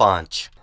5।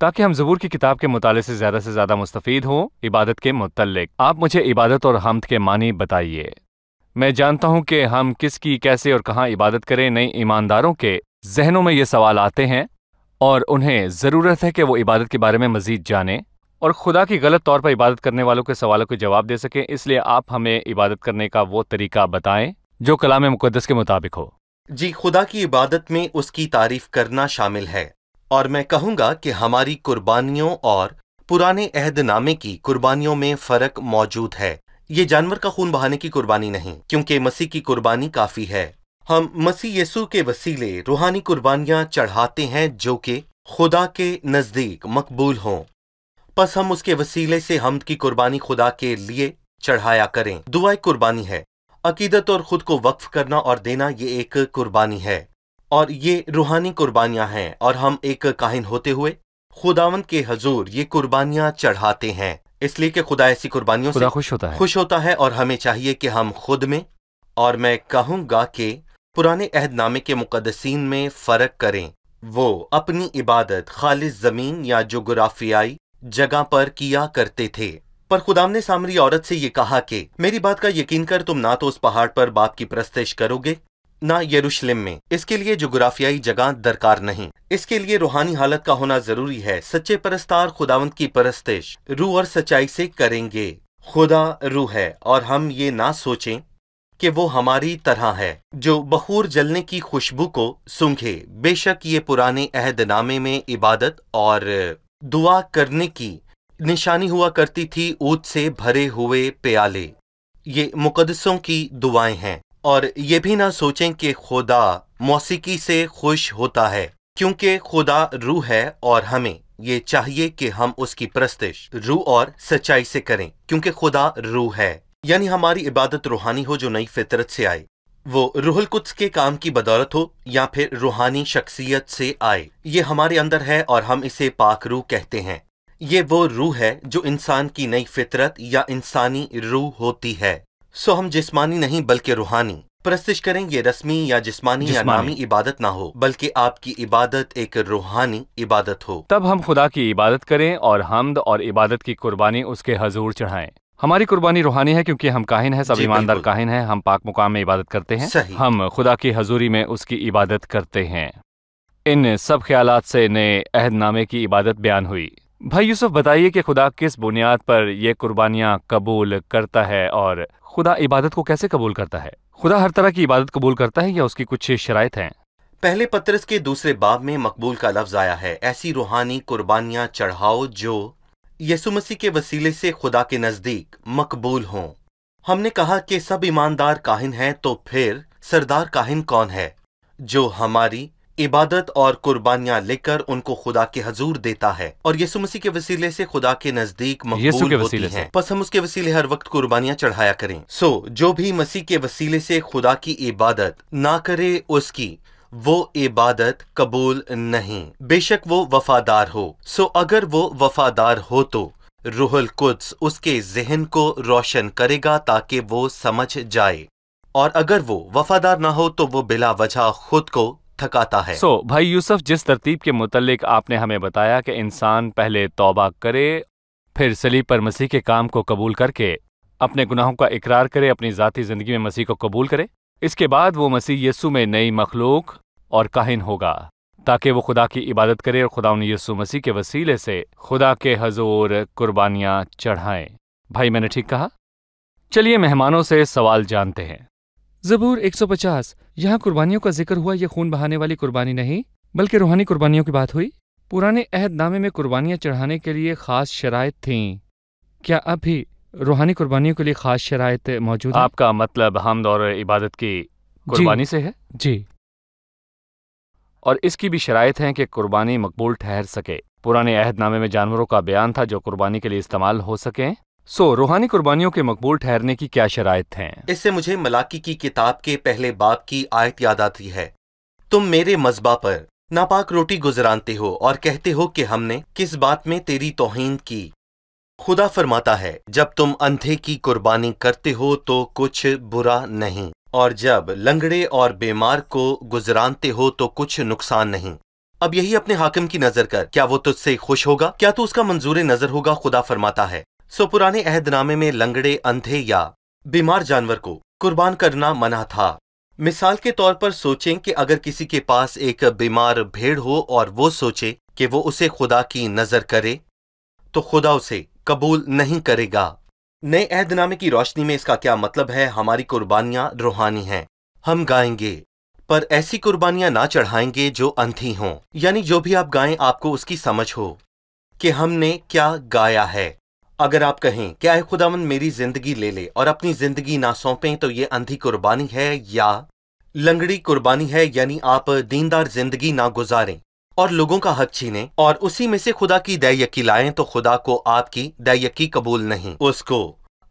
تاکہ ہم زبور کی کتاب کے مطالعے سے زیادہ مستفید ہوں عبادت کے متعلق۔ آپ مجھے عبادت اور حمد کے معنی بتائیے۔ میں جانتا ہوں کہ ہم کس کی، کیسے اور کہاں عبادت کریں۔ نئے ایمانداروں کے ذہنوں میں یہ سوال آتے ہیں اور انہیں ضرورت ہے کہ وہ عبادت کے بارے میں مزید جانیں اور خدا کی غلط طور پر عبادت کرنے والوں کے سوالوں کے جواب دے سکیں۔ اس لیے آپ ہمیں عبادت کرنے کا وہ طریقہ بتائیں جو کلام مقدس کے مطابق ہو۔ جی، خدا کی عبادت میں اس کی تعریف کرنا شامل ہے، اور میں کہوں گا کہ ہماری قربانیوں اور پرانے عہد نامے کی قربانیوں میں فرق موجود ہے۔ یہ جانور کا خون بہانے کی قربانی نہیں، کیونکہ مسیح کی قربانی کافی ہے۔ ہم مسیح یسوع کے وسیلے روحانی قربانیاں چڑھاتے ہیں جو کہ خدا کے نزدیک مقبول ہوں۔ پس ہم اس کے وسیلے سے حمد کی قربانی خدا کے لیے چڑھایا کریں۔ دعا ایک قربانی ہے۔ عقیدت اور خود کو وقف کرنا اور دینا یہ ایک قربانی ہے، اور یہ روحانی قربانیاں ہیں، اور ہم ایک کاہن ہوتے ہوئے خداوند کے حضور یہ قربانیاں چڑھاتے ہیں، اس لیے کہ خدا ایسی قربانیوں سے خوش ہوتا ہے، اور ہمیں چاہیے کہ ہم خود میں، اور میں کہوں گا کہ پرانے عہد نامے کے مقدسین میں فرق کریں۔ وہ اپنی عبادت خالص زمین یا جغرافیائی جگہ پر کیا کرتے تھے، پر خداوند نے سامری عورت سے یہ کہا کہ میری بات کا یقین کر، تم نہ تو اس پہاڑ پر باپ کی پرستش کرو گے نہ یروشلم میں۔ اس کے لیے جغرافیائی جگہ درکار نہیں، اس کے لیے روحانی حالت کا ہونا ضروری ہے۔ سچے پرستار خداوند کی پرستش روح اور سچائی سے کریں گے۔ خدا روح ہے، اور ہم یہ نہ سوچیں کہ وہ ہماری طرح ہے جو بخور جلنے کی خوشبو کو سونگھے۔ بے شک یہ پرانے عہد نامے میں عبادت اور دعا کرنے کی نشانی ہوا کرتی تھی، اونٹ سے بھرے ہوئے پیالے۔ یہ مقدسوں کی دعائیں ہیں، اور یہ بھی نہ سوچیں کہ خدا موسیقی سے خوش ہوتا ہے، کیونکہ خدا روح ہے، اور ہمیں یہ چاہیے کہ ہم اس کی پرستش روح اور سچائی سے کریں، کیونکہ خدا روح ہے۔ یعنی ہماری عبادت روحانی ہو جو نئی فطرت سے آئے، وہ روح القدس کے کام کی بدولت ہو یا پھر روحانی شخصیت سے آئے۔ یہ ہمارے اندر ہے، اور ہم اسے پاک روح کہتے ہیں۔ یہ وہ روح ہے جو انسان کی نئی فطرت یا انسانی روح ہوتی ہے۔ سو ہم جسمانی نہیں بلکہ روحانی پرستش کریں۔ یہ رسمی یا جسمانی یا نامی عبادت نہ ہو، بلکہ آپ کی عبادت ایک روحانی عبادت ہو۔ تب ہم خدا کی عبادت کریں اور حمد اور عبادت کی قربانی اس کے حضور چڑھائیں۔ ہماری قربانی روحانی ہے کیونکہ ہم کاہن ہیں، سب ایماندار کاہن ہیں، ہم پاک مقام میں عبادت کرتے ہیں، ہم خدا کی حضوری میں اس کی عبادت کرتے ہیں۔ ان سب خیالات سے نئے عہد نامے کی عبادت بیان ہوئی۔ بھائی یوسف بتائیے کہ خدا کس بنیاد پر یہ قربانیاں قبول کرتا ہے، اور خدا عبادت کو کیسے قبول کرتا ہے؟ خدا ہر طرح کی عبادت قبول کرتا ہے یا اس کی کچھ شرائط ہیں؟ پہلے پطرس کے دوسرے باب میں مقبول کا لفظ آیا ہے۔ ایسی روحانی قربانیاں چڑھاؤ جو یسوع مسیح کے وسیلے سے خدا کے نزدیک مقبول ہوں۔ ہم نے کہا کہ سب ایماندار کاہن ہیں، تو پھر سردار کاہن کون ہے جو ہماری عبادت اور قربانیاں لے کر ان کو خدا کے حضور دیتا ہے، اور یسوع مسیح کے وسیلے سے خدا کے نزدیک مقبول ہوتی ہیں۔ پس ہم اس کے وسیلے ہر وقت قربانیاں چڑھایا کریں۔ جو بھی مسیح کے وسیلے سے خدا کی عبادت نہ کرے، اس کی وہ عبادت قبول نہیں، بے شک وہ وفادار ہو۔ اگر وہ وفادار ہو تو روح القدس اس کے ذہن کو روشن کرے گا تاکہ وہ سمجھ جائے، اور اگر وہ وفادار نہ ہو تو وہ بلا وجہ خود کو تھکاتا ہے۔ بھائی یوسف، جس ترتیب کے متعلق آپ نے ہمیں بتایا کہ انسان پہلے توبہ کرے، پھر صلیب پر مسیح کے کام کو قبول کر کے اپنے گناہوں کا اقرار کرے، اپنی ذاتی زندگی میں مسیح کو قبول کرے، اس کے بعد وہ مسیح یسوع میں نئی مخلوق اور کاہن ہوگا تاکہ وہ خدا کی عبادت کرے اور خدا یسوع مسیح کے وسیلے سے خدا کے حضور قربانیاں چڑھائیں۔ بھائی، میں نے ٹھیک کہا؟ چلیے مہمانوں سے سوال جانتے ہیں۔ زبور 150، یہاں قربانیوں کا ذکر ہوا، یہ خون بہانے والی قربانی نہیں بلکہ روحانی قربانیوں کی بات ہوئی۔ پرانے عہد نامے میں قربانیاں چڑھانے کے لیے خاص شرائط تھیں، کیا اب بھی روحانی قربانیوں کے لیے خاص شرائط موجود ہیں؟ آپ کا مطلب حمد اور عبادت کی قربانی سے ہے؟ جی، اور اس کی بھی شرائط ہیں کہ قربانی مقبول ٹھہر سکے۔ پرانے عہد نامے میں جانوروں کا بیان تھا جو قربانی کے لیے استعمال ہو سکیں۔ روحانی قربانیوں کے مقبول ٹھہرنے کی کیا شرائط ہیں؟ اس سے مجھے ملاکی کی کتاب کے پہلے باب کی آیت یاد آتی ہے۔ تم میرے مذبح پر ناپاک روٹی گزرانتے ہو اور کہتے ہو کہ ہم نے کس بات میں تیری توہین کی۔ خدا فرماتا ہے، جب تم اندھے کی قربانی کرتے ہو تو کچھ برا نہیں، اور جب لنگڑے اور بیمار کو گزرانتے ہو تو کچھ نقصان نہیں۔ اب یہی اپنے حاکم کی نظر کر، کیا وہ تجھ سے خوش ہوگا؟ کیا تو اس کا منظور نظر ہوگا؟ خدا فرماتا ہے، سو پرانے عہد نامے میں لنگڑے، اندھے یا بیمار جانور کو قربان کرنا منع تھا۔ مثال کے طور پر سوچیں کہ اگر کسی کے پاس ایک بیمار بھیڑ ہو اور وہ سوچے کہ وہ اسے خدا کی نظر کرے تو خدا اسے قبول نہیں کرے گا۔ نئے عہد نامے کی روشنی میں اس کا کیا مطلب ہے؟ ہماری قربانیاں روحانی ہیں، ہم گائیں گے پر ایسی قربانیاں نہ چڑھائیں گے جو اندھی ہوں، یعنی جو بھی آپ گائیں آپ کو اس کی سمجھ ہو کہ ہم نے کیا گایا ہے۔ اگر آپ کہیں کہ اے خداوند میری زندگی لے لے اور اپنی زندگی نہ سونپیں تو یہ اندھی قربانی ہے یا لنگڑی قربانی ہے، یعنی آپ دیندار زندگی نہ گزاریں اور لوگوں کا حق چھینیں اور اسی میں سے خدا کی دے یکی لائیں تو خدا کو آپ کی دے یکی قبول نہیں، اس کو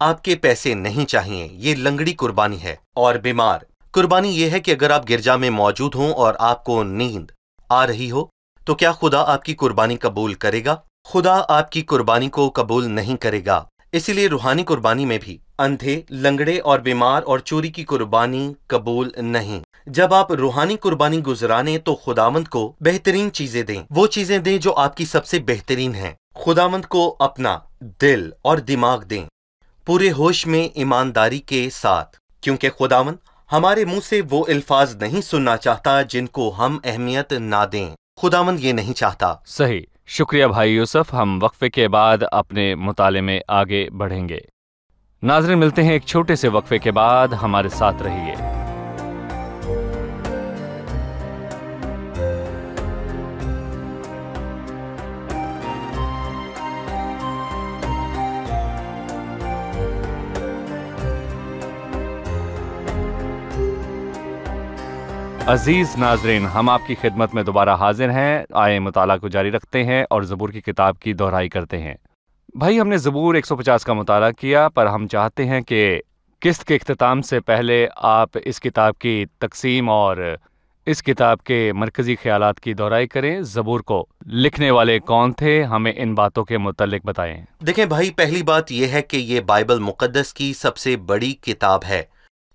آپ کے پیسے نہیں چاہیے، یہ لنگڑی قربانی ہے۔ اور بیمار قربانی یہ ہے کہ اگر آپ گرجا میں موجود ہوں اور آپ کو نیند آ رہی ہو تو کیا خدا آپ کی قربانی قبول کرے گا؟ خدا آپ کی قربانی کو قبول نہیں کرے گا۔ اسی لیے روحانی قربانی میں بھی اندھے، لنگڑے اور بیمار اور چوری کی قربانی قبول نہیں۔ جب آپ روحانی قربانی گزرانے تو خداوند کو بہترین چیزیں دیں، وہ چیزیں دیں جو آپ کی سب سے بہترین ہیں۔ خداوند کو اپنا دل اور دماغ دیں، پورے ہوش میں ایمانداری کے ساتھ، کیونکہ خداوند ہمارے منہ سے وہ الفاظ نہیں سننا چاہتا جن کو ہم اہمیت نہ دیں۔ خداوند یہ نہیں چاہتا۔ صحیح، شکریہ بھائی یوسف۔ ہم وقفے کے بعد اپنے مطالعے میں آگے بڑھیں گے۔ ناظرین، ملتے ہیں ایک چھوٹے سے وقفے کے بعد، ہمارے ساتھ رہیے۔ عزیز ناظرین، ہم آپ کی خدمت میں دوبارہ حاضر ہیں۔ آئے مطالعہ کو جاری رکھتے ہیں اور زبور کی کتاب کی دہرائی کرتے ہیں۔ بھائی، ہم نے زبور 150 کا مطالعہ کیا، پر ہم چاہتے ہیں کہ قسط کے اختتام سے پہلے آپ اس کتاب کی تقسیم اور اس کتاب کے مرکزی خیالات کی دہرائی کریں۔ زبور کو لکھنے والے کون تھے؟ ہمیں ان باتوں کے متعلق بتائیں۔ دیکھیں بھائی، پہلی بات یہ ہے کہ یہ بائبل مقدس کی سب سے بڑی کتاب ہے،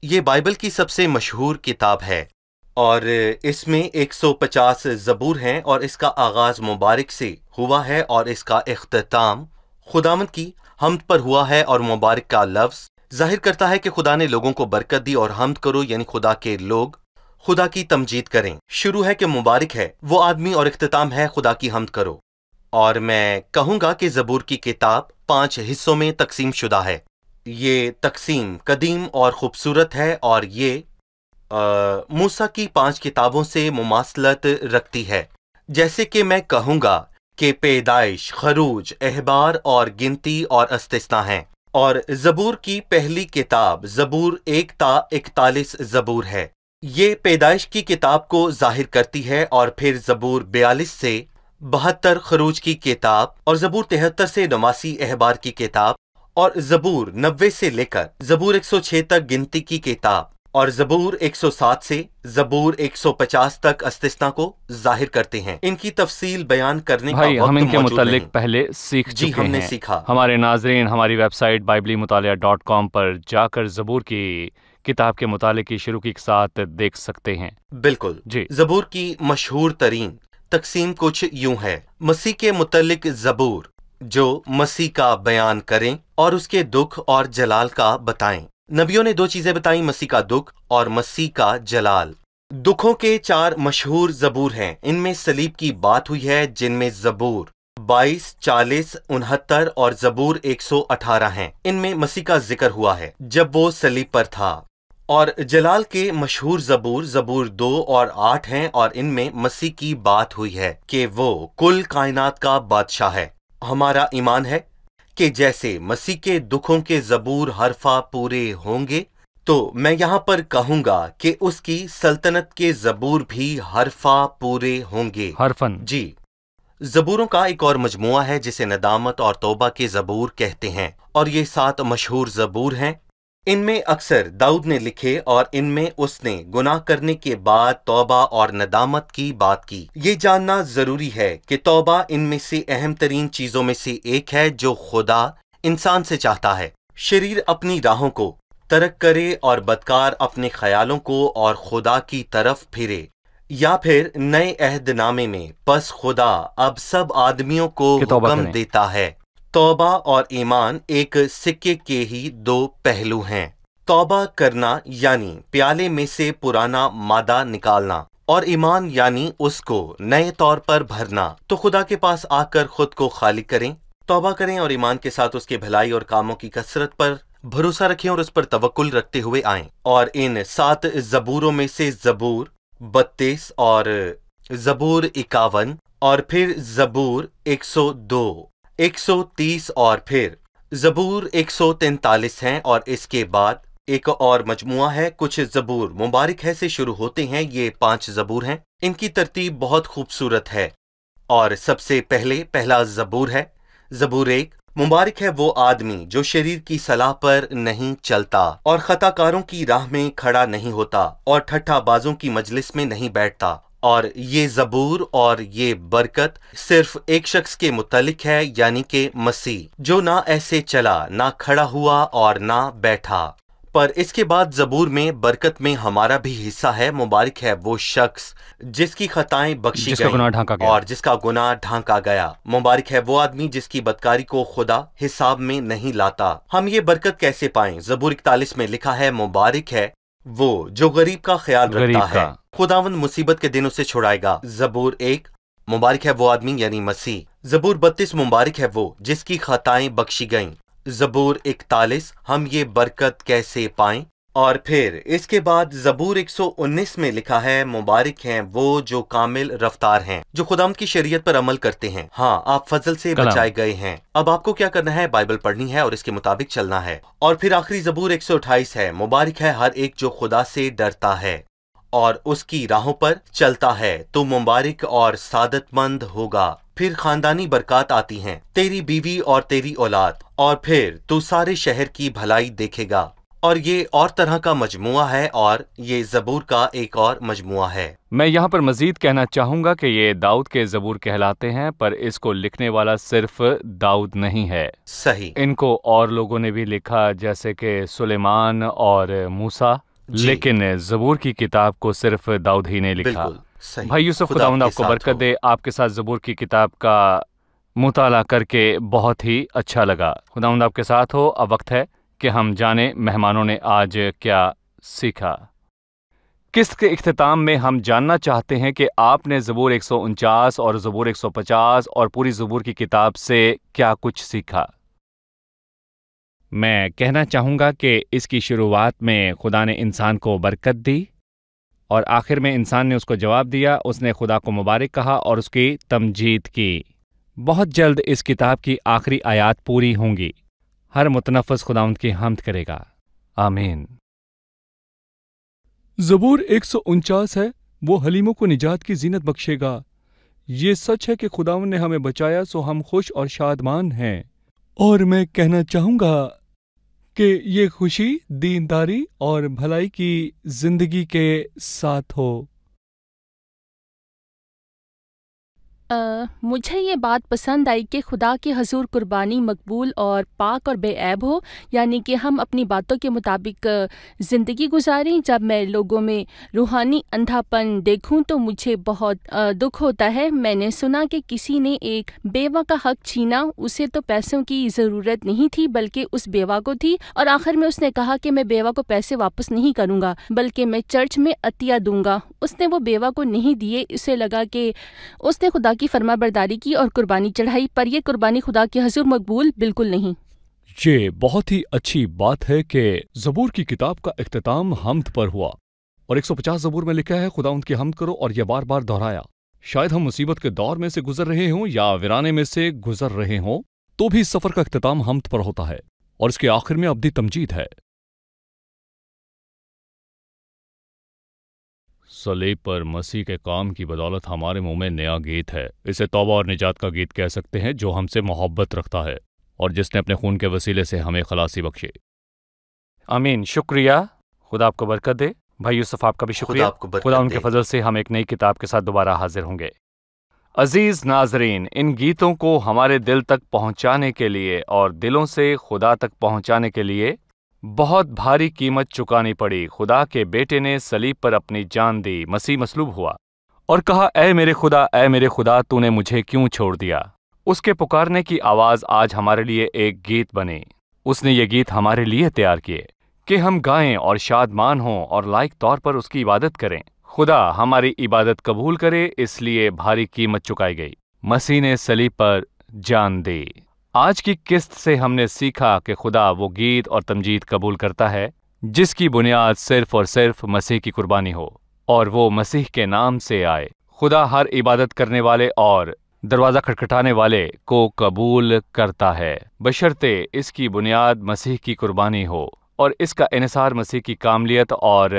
یہ بائبل کی سب سے مشہور کتاب ہے، اور اس میں 150 زبور ہیں، اور اس کا آغاز مبارک سے ہوا ہے اور اس کا اختتام خداوند کی حمد پر ہوا ہے، اور مبارک کا لفظ ظاہر کرتا ہے کہ خدا نے لوگوں کو برکت دی، اور حمد کرو یعنی خدا کے لوگ خدا کی تمجید کریں۔ شروع ہے کہ مبارک ہے وہ آدمی، اور اختتام ہے خدا کی حمد کرو۔ اور میں کہوں گا کہ زبور کی کتاب 5 حصوں میں تقسیم شدہ ہے۔ یہ تقسیم قدیم اور خوبصورت ہے، اور یہ موسیٰ کی 5 کتابوں سے مماثلت رکھتی ہے۔ جیسے کہ میں کہوں گا کہ پیدائش، خروج، احبار اور گنتی اور استثنا ہیں، اور زبور کی پہلی کتاب زبور 1 تا 41 زبور ہے۔ یہ پیدائش کی کتاب کو ظاہر کرتی ہے، اور پھر زبور 42 سے 72 خروج کی کتاب، اور زبور 73 سے 89 احبار کی کتاب، اور زبور 90 سے لے کر زبور 106 تک گنتی کی کتاب، اور زبور 107 سے زبور 150 تک استثنا کو ظاہر کرتے ہیں۔ ان کی تفصیل بیان کرنے کا بھائی، وقت ہم ان کے موجود متعلق نہیں۔ پہلے سیکھ جی، چکے ہم نے ہیں۔ سیکھا۔ ہمارے ناظرین ہماری ویب سائٹ biblimutaliah.com پر جا کر زبور کی کتاب کے مطالعے کی شروع کے ساتھ دیکھ سکتے ہیں۔ بالکل جی۔ زبور کی مشہور ترین تقسیم کچھ یوں ہے: مسیح کے متعلق زبور جو مسیح کا بیان کریں اور اس کے دکھ اور جلال کا بتائیں۔ نبیوں نے 2 چیزیں بتائیں، مسیح کا دکھ اور مسیح کا جلال۔ دکھوں کے 4 مشہور زبور ہیں، ان میں صلیب کی بات ہوئی ہے، جن میں زبور 22، 40، 69 اور زبور 118 ہیں۔ ان میں مسیح کا ذکر ہوا ہے جب وہ صلیب پر تھا۔ اور جلال کے مشہور زبور زبور 2 اور 8 ہیں، اور ان میں مسیح کی بات ہوئی ہے کہ وہ کل کائنات کا بادشاہ ہے۔ ہمارا ایمان ہے کہ جیسے مسیح کے دکھوں کے زبور حرفہ پورے ہوں گے، تو میں یہاں پر کہوں گا کہ اس کی سلطنت کے زبور بھی حرفہ پورے ہوں گے۔ حرفن۔ جی، زبوروں کا ایک اور مجموعہ ہے جسے ندامت اور توبہ کے زبور کہتے ہیں، اور یہ 7 مشہور زبور ہیں۔ ان میں اکثر داؤد نے لکھے، اور ان میں اس نے گناہ کرنے کے بعد توبہ اور ندامت کی بات کی۔ یہ جاننا ضروری ہے کہ توبہ ان میں سے اہم ترین چیزوں میں سے ایک ہے جو خدا انسان سے چاہتا ہے۔ شریر اپنی راہوں کو ترک کرے اور بدکار اپنے خیالوں کو اور خدا کی طرف پھرے۔ یا پھر نئے عہد نامے میں پس خدا اب سب آدمیوں کو کہ توبہ حکم کریں۔ دیتا ہے۔ توبہ اور ایمان ایک سکے کے ہی دو پہلو ہیں۔ توبہ کرنا یعنی پیالے میں سے پرانا مادہ نکالنا، اور ایمان یعنی اس کو نئے طور پر بھرنا۔ تو خدا کے پاس آ کر خود کو خالی کریں، توبہ کریں اور ایمان کے ساتھ اس کے بھلائی اور کاموں کی کثرت پر بھروسہ رکھیں اور اس پر توکل رکھتے ہوئے آئیں، اور ان 7 زبوروں میں سے زبور 32 اور زبور 51 اور پھر زبور 102 130 اور پھر زبور 143 ہیں، اور اس کے بعد ایک اور مجموعہ ہے کچھ زبور مبارک ہے سے شروع ہوتے ہیں۔ یہ 5 زبور ہیں، ان کی ترتیب بہت خوبصورت ہے، اور سب سے پہلا زبور ہے زبور 1۔ مبارک ہے وہ آدمی جو شریر کی صلاح پر نہیں چلتا اور خطا کاروں کی راہ میں کھڑا نہیں ہوتا اور ٹھٹھا بازوں کی مجلس میں نہیں بیٹھتا۔ اور یہ زبور اور یہ برکت صرف ایک شخص کے متعلق ہے، یعنی کہ مسیح، جو نہ ایسے چلا، نہ کھڑا ہوا اور نہ بیٹھا۔ پر اس کے بعد زبور میں برکت میں ہمارا بھی حصہ ہے۔ مبارک ہے وہ شخص جس کی خطائیں بخشی جس کا گناہ ڈھانکا گیا، اور جس کا گناہ ڈھانکا گیا۔ مبارک ہے وہ آدمی جس کی بدکاری کو خدا حساب میں نہیں لاتا۔ ہم یہ برکت کیسے پائیں؟ زبور 41 میں لکھا ہے، مبارک ہے وہ جو غریب کا خیال رکھتا ہے، خداوند مصیبت کے دن اسے چھڑائے گا۔ زبور 1۔ مبارک ہے وہ آدمی یعنی مسیح۔ زبور 32۔ مبارک ہے وہ جس کی خطائیں بخشی گئیں۔ زبور 41۔ ہم یہ برکت کیسے پائیں؟ اور پھر اس کے بعد زبور 119 میں لکھا ہے، مبارک ہیں وہ جو کامل رفتار ہیں، جو خداوند کی شریعت پر عمل کرتے ہیں۔ ہاں، آپ فضل سے بچائے گئے ہیں۔ اب آپ کو کیا کرنا ہے؟ بائبل پڑھنی ہے اور اس کے مطابق چلنا ہے۔ اور پھر آخری زبور 128 ہے، مبارک ہے ہر ایک جو خدا سے ڈرتا ہے اور اس کی راہوں پر چلتا ہے، تو مبارک اور سعادت مند ہوگا۔ پھر خاندانی برکات آتی ہیں، تیری بیوی اور تیری اولاد، اور پھر تو سارے شہر کی بھلائی دیکھے گا۔ اور یہ اور طرح کا مجموعہ ہے، اور یہ زبور کا ایک اور مجموعہ ہے۔ میں یہاں پر مزید کہنا چاہوں گا کہ یہ داؤد کے زبور کہلاتے ہیں، پر اس کو لکھنے والا صرف داؤد نہیں ہے۔ صحیح۔ ان کو اور لوگوں نے بھی لکھا، جیسے کہ سلیمان اور موسیٰ، لیکن زبور کی کتاب کو صرف داؤد ہی نے لکھا۔ بالکل صحیح۔ بھائی یوسف، خداوند آپ کو برکت دے۔ آپ کے ساتھ زبور کی کتاب کا مطالعہ کر کے بہت ہی اچھا لگا۔ خداوند آپ کے ساتھ ہو۔ اب وقت ہے کہ ہم جانیں مہمانوں نے آج کیا سیکھا۔ قسط کے اختتام میں ہم جاننا چاہتے ہیں کہ آپ نے زبور 149 اور زبور 150 اور پوری زبور کی کتاب سے کیا کچھ سیکھا۔ میں کہنا چاہوں گا کہ اس کی شروعات میں خدا نے انسان کو برکت دی، اور آخر میں انسان نے اس کو جواب دیا۔ اس نے خدا کو مبارک کہا اور اس کی تمجید کی۔ بہت جلد اس کتاب کی آخری آیات پوری ہوں گی۔ ہر متنفس خداوند کی حمد کرے گا۔ آمین۔ زبور 149 ہے، وہ حلیموں کو نجات کی زینت بخشے گا۔ یہ سچ ہے کہ خداوند نے ہمیں بچایا، سو ہم خوش اور شادمان ہیں۔ اور میں کہنا چاہوں گا کہ یہ خوشی دینداری اور بھلائی کی زندگی کے ساتھ ہو۔ مجھے یہ بات پسند آئی کہ خدا کے حضور قربانی مقبول اور پاک اور بے عیب ہو، یعنی کہ ہم اپنی باتوں کے مطابق زندگی گزاریں۔ جب میں لوگوں میں روحانی اندھا پن دیکھوں تو مجھے بہت دکھ ہوتا ہے۔ میں نے سنا کہ کسی نے ایک بیوہ کا حق چھینا۔ اسے تو پیسوں کی ضرورت نہیں تھی بلکہ اس بیوہ کو تھی، اور آخر میں اس نے کہا کہ میں بیوہ کو پیسے واپس نہیں کروں گا بلکہ میں چرچ میں عطیہ دوں گا۔ اس نے وہ بیوہ کو نہیں دیے۔ اسے لگا کہ اس نے خدا کی فرما برداری کی اور قربانی چڑھائی، پر یہ قربانی خدا کے حضور مقبول بالکل نہیں۔ یہ بہت ہی اچھی بات ہے کہ زبور کی کتاب کا اختتام حمد پر ہوا، اور 150 زبور میں لکھا ہے خداوند کی حمد کرو، اور یہ بار بار دہرایا۔ شاید ہم مصیبت کے دور میں سے گزر رہے ہوں یا ویرانے میں سے گزر رہے ہوں، تو بھی اس سفر کا اختتام حمد پر ہوتا ہے، اور اس کے آخر میں ابدی تمجید ہے۔ صلیب پر مسیح کے کام کی بدولت ہمارے منہ میں نیا گیت ہے۔ اسے توبہ اور نجات کا گیت کہہ سکتے ہیں، جو ہم سے محبت رکھتا ہے اور جس نے اپنے خون کے وسیلے سے ہمیں خلاصی بخشی۔ آمین۔ شکریہ، خدا آپ کو برکت دے۔ بھائی یوسف، آپ کا بھی شکریہ۔ خدا ان کے فضل سے ہم ایک نئی کتاب کے ساتھ دوبارہ حاضر ہوں گے۔ عزیز ناظرین، ان گیتوں کو ہمارے دل تک پہنچانے کے لیے اور دلوں سے خدا تک پہنچانے کے لیے بہت بھاری قیمت چکانی پڑی۔ خدا کے بیٹے نے صلیب پر اپنی جان دی، مسیح مصلوب ہوا اور کہا اے میرے خدا تو نے مجھے کیوں چھوڑ دیا۔ اس کے پکارنے کی آواز آج ہمارے لیے ایک گیت بنے۔ اس نے یہ گیت ہمارے لیے تیار کیے کہ ہم گائیں اور شادمان ہوں اور لائق طور پر اس کی عبادت کریں۔ خدا ہماری عبادت قبول کرے، اس لیے بھاری قیمت چکائی گئی، مسیح نے صلیب پر جان دی۔ آج کی قسط سے ہم نے سیکھا کہ خدا وہ گیت اور تمجید قبول کرتا ہے جس کی بنیاد صرف اور صرف مسیح کی قربانی ہو اور وہ مسیح کے نام سے آئے۔ خدا ہر عبادت کرنے والے اور دروازہ کھٹکھٹانے والے کو قبول کرتا ہے، بشرطے اس کی بنیاد مسیح کی قربانی ہو اور اس کا انحصار مسیح کی کاملیت اور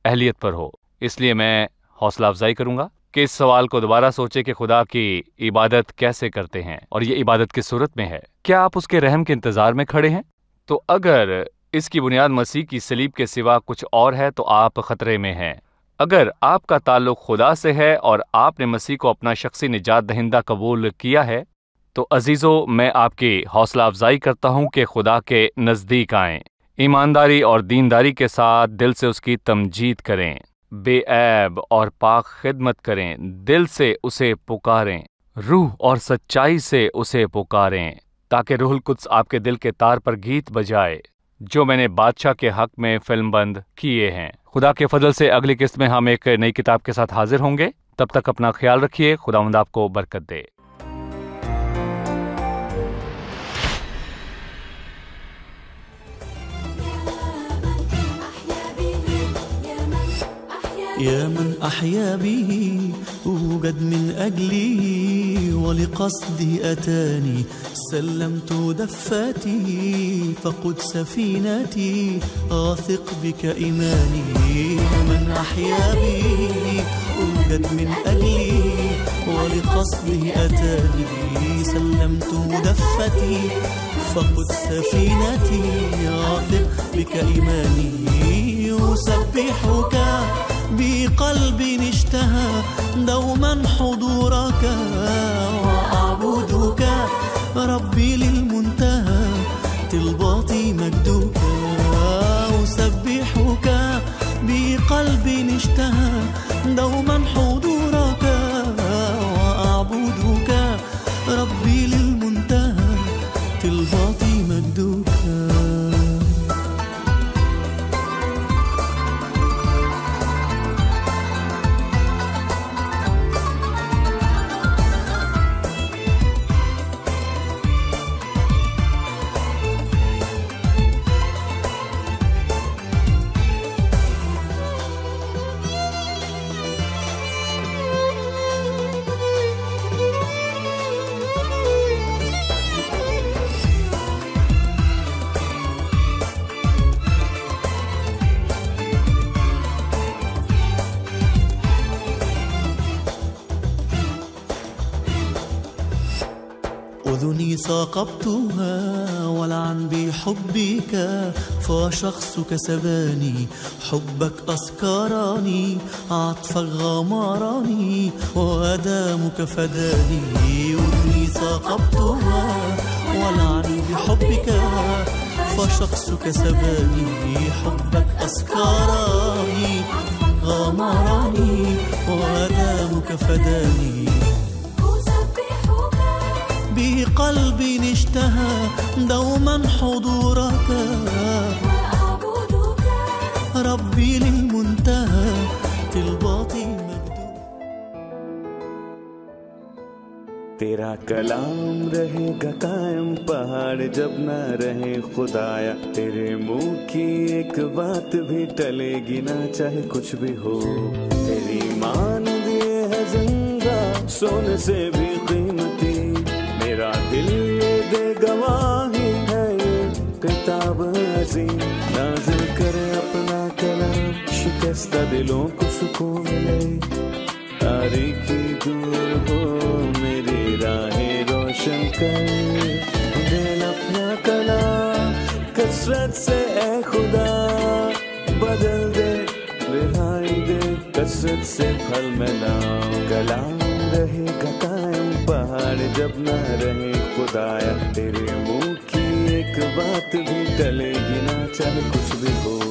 اہلیت پر ہو۔ اس لیے میں حوصلہ افزائی کروں گا کہ اس سوال کو دوبارہ سوچے کہ خدا کی عبادت کیسے کرتے ہیں اور یہ عبادت کس صورت میں ہے۔ کیا آپ اس کے رحم کے انتظار میں کھڑے ہیں؟ تو اگر اس کی بنیاد مسیح کی صلیب کے سوا کچھ اور ہے تو آپ خطرے میں ہیں۔ اگر آپ کا تعلق خدا سے ہے اور آپ نے مسیح کو اپنا شخصی نجات دہندہ قبول کیا ہے تو عزیزو، میں آپ کی حوصلہ افزائی کرتا ہوں کہ خدا کے نزدیک آئیں، ایمانداری اور دینداری کے ساتھ دل سے اس کی تمجید کریں، بے عیب اور پاک خدمت کریں، دل سے اسے پکاریں، روح اور سچائی سے اسے پکاریں، تاکہ روح القدس آپ کے دل کے تار پر گیت بجائے جو میں نے بادشاہ کے حق میں فلم بند کیے ہیں۔ خدا کے فضل سے اگلی قسط میں ہم ایک نئی کتاب کے ساتھ حاضر ہوں گے۔ تب تک اپنا خیال رکھیے، خداوند آپ کو برکت دے۔ يا من أحيا به أوجد من أجلي ولقصدي أتاني سلمت دفاتي فقد سفينتي أثق بك إيماني يا من أحيا به أوجد من أجلي ولقصدي أتاني سلمت دفتي فقد سفينتي أثق بك إيماني أسبحك بقلب اشتهى دوما حضورك وأعبدك ربي للمنتهى طلباتي مجدك أسبحك بقلب اشتهى دوما حضورك وأعبدك ربي للمنتهى طلباتي مجدك أذني ثاقبتها ولعن بحبك فشخصك سباني حبك أسكرني عطفك غمرني وأدامك فداني أذني ثاقبتها ولعن بحبك فشخصك سباني حبك أسكرني غمرني وأدامك فداني بقلب اشتهى دوما حضورك وأعبدك ربي للمنتهى طلباتي مجدك تیرا کلام رہے گا قائم پہاڑ جب نہ رہے خدایا، تیرے منہ کی ایک بات بھی ٹلے گی نہ چاہے کچھ بھی ہو، تیری مانند یہ ہے زندہ سونے سے بھی قیمتی، میرا دل یہ دے گواہی ہے یہ کتاب عظیم، نازل کرے اپنا کلام شکستہ دلوں کو سکون ملے، تاریکی دور ہو میری راہیں روشن کر، دل اپنا کلام کثرت سے اے خدا بدل دے، رہائی دے کثرت سے پھل ملاؤ، کلام رہے گا قائم پہاڑ جب نہ رہے خدایا، تیرے منہ کی ایک بات بھی ٹلے گی نہ چاہے کچھ بھی ہو۔